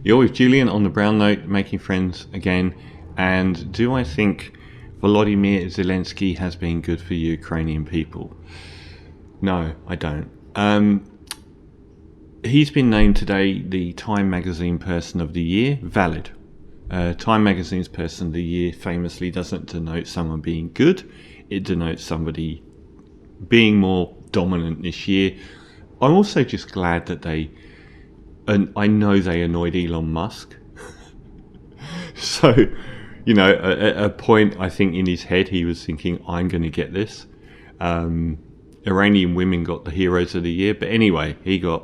You're with Julian on the Brown Note, making friends again. And do I think Volodymyr Zelensky has been good for Ukrainian people? No, I don't. He's been named today the Time Magazine Person of the Year. Valid. Time Magazine's Person of the Year famously doesn't denote someone being good. It denotes somebody being more dominant this year. I'm also just glad that and I know they annoyed Elon Musk. So, at a point, I think in his head, he was thinking, I'm going to get this. Iranian women got the Heroes of the Year. But anyway, he got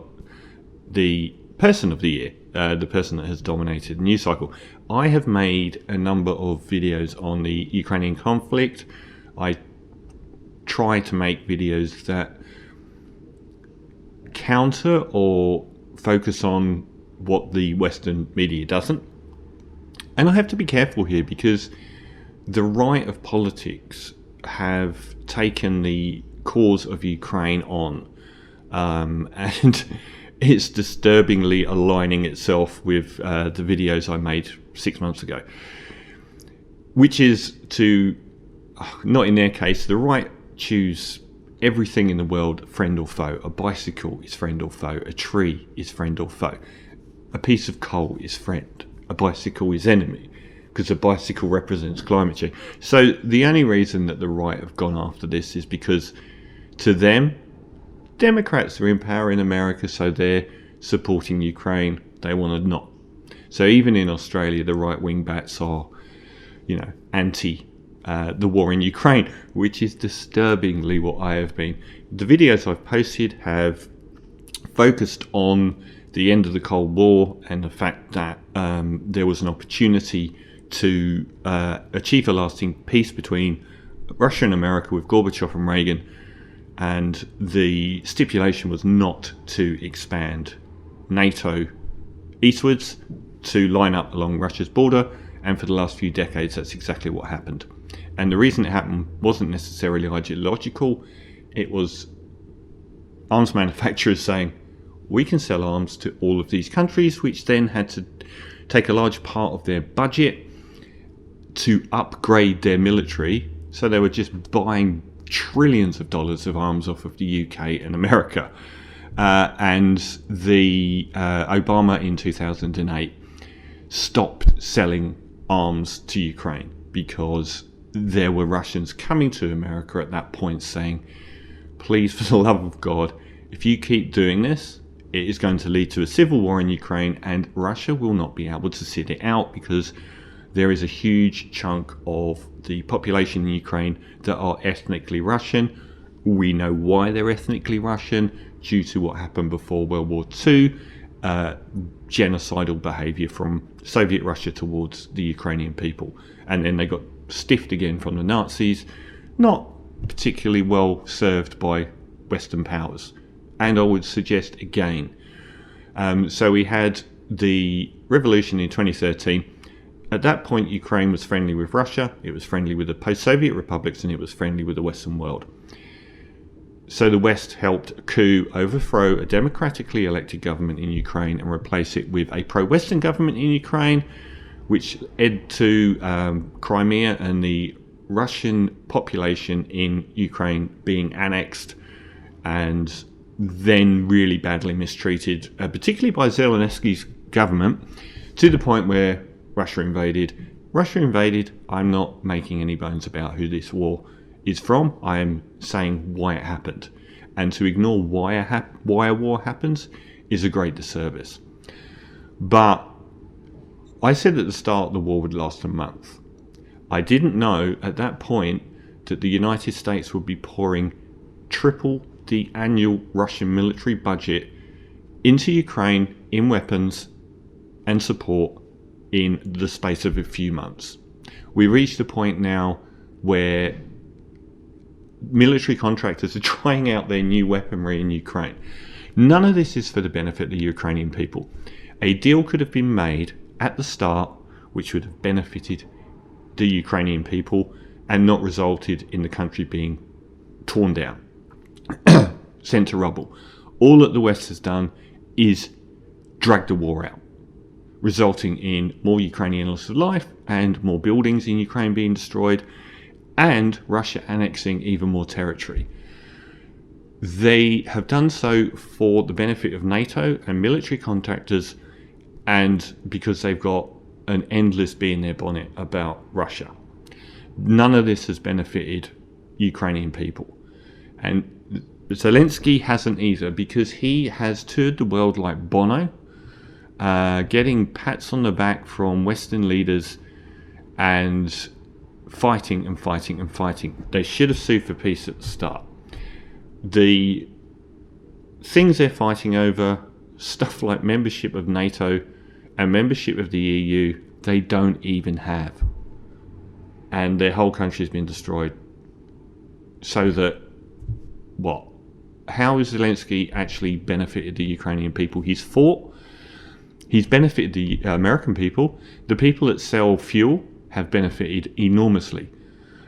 the Person of the Year, the person that has dominated the news cycle. I have made a number of videos on the Ukrainian conflict. I try to make videos that counter or focus on what the Western media doesn't. And I have to be careful here because the right of politics have taken the cause of Ukraine on, and it's disturbingly aligning itself with the videos I made 6 months ago, which is to, not in their case, the right choose everything in the world, friend or foe. A bicycle is friend or foe. A tree is friend or foe. A piece of coal is friend. A bicycle is enemy, because a bicycle represents climate change. So the only reason that the right have gone after this is because to them, Democrats are in power in America, so they're supporting Ukraine. They want to not. So even in Australia, the right-wing bats are, anti the war in Ukraine, which is disturbingly what I have been. The videos I've posted have focused on the end of the Cold War and the fact that there was an opportunity to achieve a lasting peace between Russia and America with Gorbachev and Reagan, and the stipulation was not to expand NATO eastwards to line up along Russia's border, and for the last few decades that's exactly what happened. And the reason it happened wasn't necessarily ideological. It was arms manufacturers saying, we can sell arms to all of these countries, which then had to take a large part of their budget to upgrade their military. So they were just buying trillions of dollars of arms off of the UK and America. And the Obama in 2008 stopped selling arms to Ukraine because there were Russians coming to America at that point saying, please, for the love of God, if you keep doing this, it is going to lead to a civil war in Ukraine, and Russia will not be able to sit it out because there is a huge chunk of the population in Ukraine that are ethnically Russian. We know why they're ethnically Russian, due to what happened before World War II, genocidal behavior from Soviet Russia towards the Ukrainian people. And then they got stiffed again from the Nazis, not particularly well served by Western powers. And I would suggest again, so we had the revolution in 2013. At that point, Ukraine was friendly with Russia, it was friendly with the post-Soviet republics, and it was friendly with the Western world. So the West helped a coup overthrow a democratically elected government in Ukraine and replace it with a pro-Western government in Ukraine, which led to Crimea and the Russian population in Ukraine being annexed and then really badly mistreated, particularly by Zelensky's government, to the point where Russia invaded. Russia invaded. I'm not making any bones about who this war is from. I am saying why it happened. And to ignore why a war happens is a great disservice. But I said at the start the war would last a month. I didn't know at that point that the United States would be pouring triple the annual Russian military budget into Ukraine in weapons and support in the space of a few months. We reached a point now where military contractors are trying out their new weaponry in Ukraine. None of this is for the benefit of the Ukrainian people. A deal could have been made at the start which would have benefited the Ukrainian people and not resulted in the country being torn down, sent to rubble. All that the West has done is drag the war out. resulting in more Ukrainian loss of life and more buildings in Ukraine being destroyed, and Russia annexing even more territory. They have done so for the benefit of NATO and military contractors, and because they've got an endless bee in their bonnet about Russia. None of this has benefited Ukrainian people. And Zelensky hasn't either, because he has toured the world like Bono, getting pats on the back from Western leaders and fighting and fighting and fighting. They should have sued for peace at the start. The things they're fighting over, stuff like membership of NATO and membership of the EU, they don't even have. And their whole country has been destroyed. So that, what? How has Zelensky actually benefited the Ukrainian people? He's benefited the American people. The people that sell fuel have benefited enormously.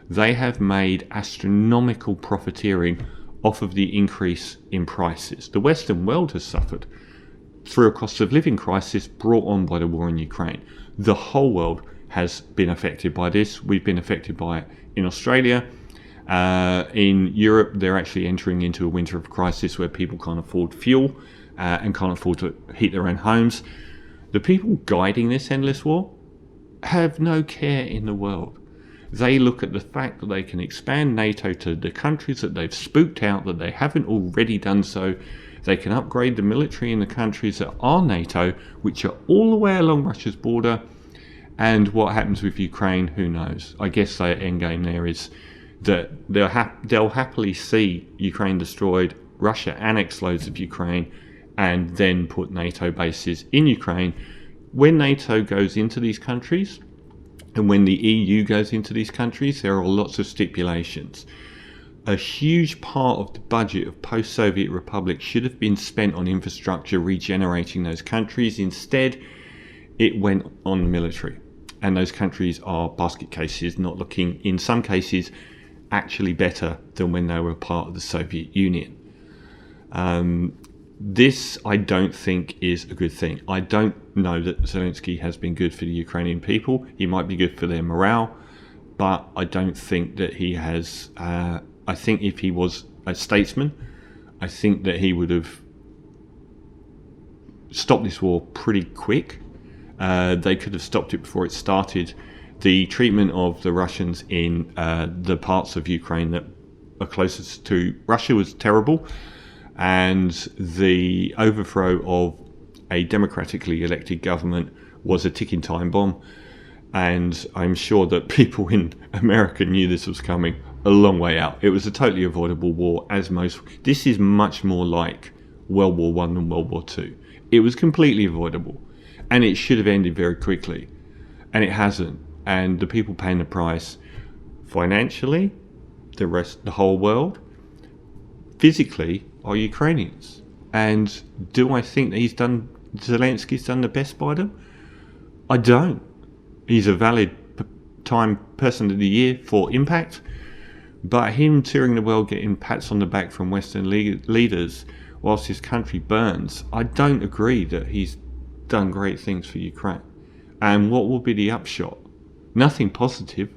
They have made astronomical profiteering off of the increase in prices. The Western world has suffered through a cost of living crisis brought on by the war in Ukraine. The whole world has been affected by this. We've been affected by it in Australia. In Europe, they're actually entering into a winter of crisis where people can't afford fuel and can't afford to heat their own homes. The people guiding this endless war have no care in the world. They look at the fact that they can expand NATO to the countries that they've spooked out, that they haven't already done so. They can upgrade the military in the countries that are NATO, which are all the way along Russia's border. And what happens with Ukraine, who knows? I guess their endgame there is that they'll happily see Ukraine destroyed, Russia annex loads of Ukraine, and then put NATO bases in Ukraine. When NATO goes into these countries, and when the EU goes into these countries, there are lots of stipulations. A huge part of the budget of post-Soviet republics should have been spent on infrastructure, regenerating those countries. Instead, it went on the military. And those countries are basket cases, not looking, in some cases, actually better than when they were part of the Soviet Union. This, I don't think, is a good thing. I don't know that Zelensky has been good for the Ukrainian people. He might be good for their morale, but I don't think that he has... I think if he was a statesman, I think that he would have stopped this war pretty quick. They could have stopped it before it started. The treatment of the Russians in the parts of Ukraine that are closest to Russia was terrible. And the overthrow of a democratically elected government was a ticking time bomb. And I'm sure that people in America knew this was coming a long way out. It was a totally avoidable war, as most... This is much more like World War I than World War II. It was completely avoidable. And it should have ended very quickly. And it hasn't. And the people paying the price financially, the whole world, physically, are Ukrainians. And do I think that Zelensky's done the best by them? I don't. He's a valid Time Person of the Year for impact, but him touring the world getting pats on the back from Western leaders whilst his country burns, I don't agree that he's done great things for Ukraine. And what will be the upshot? Nothing positive.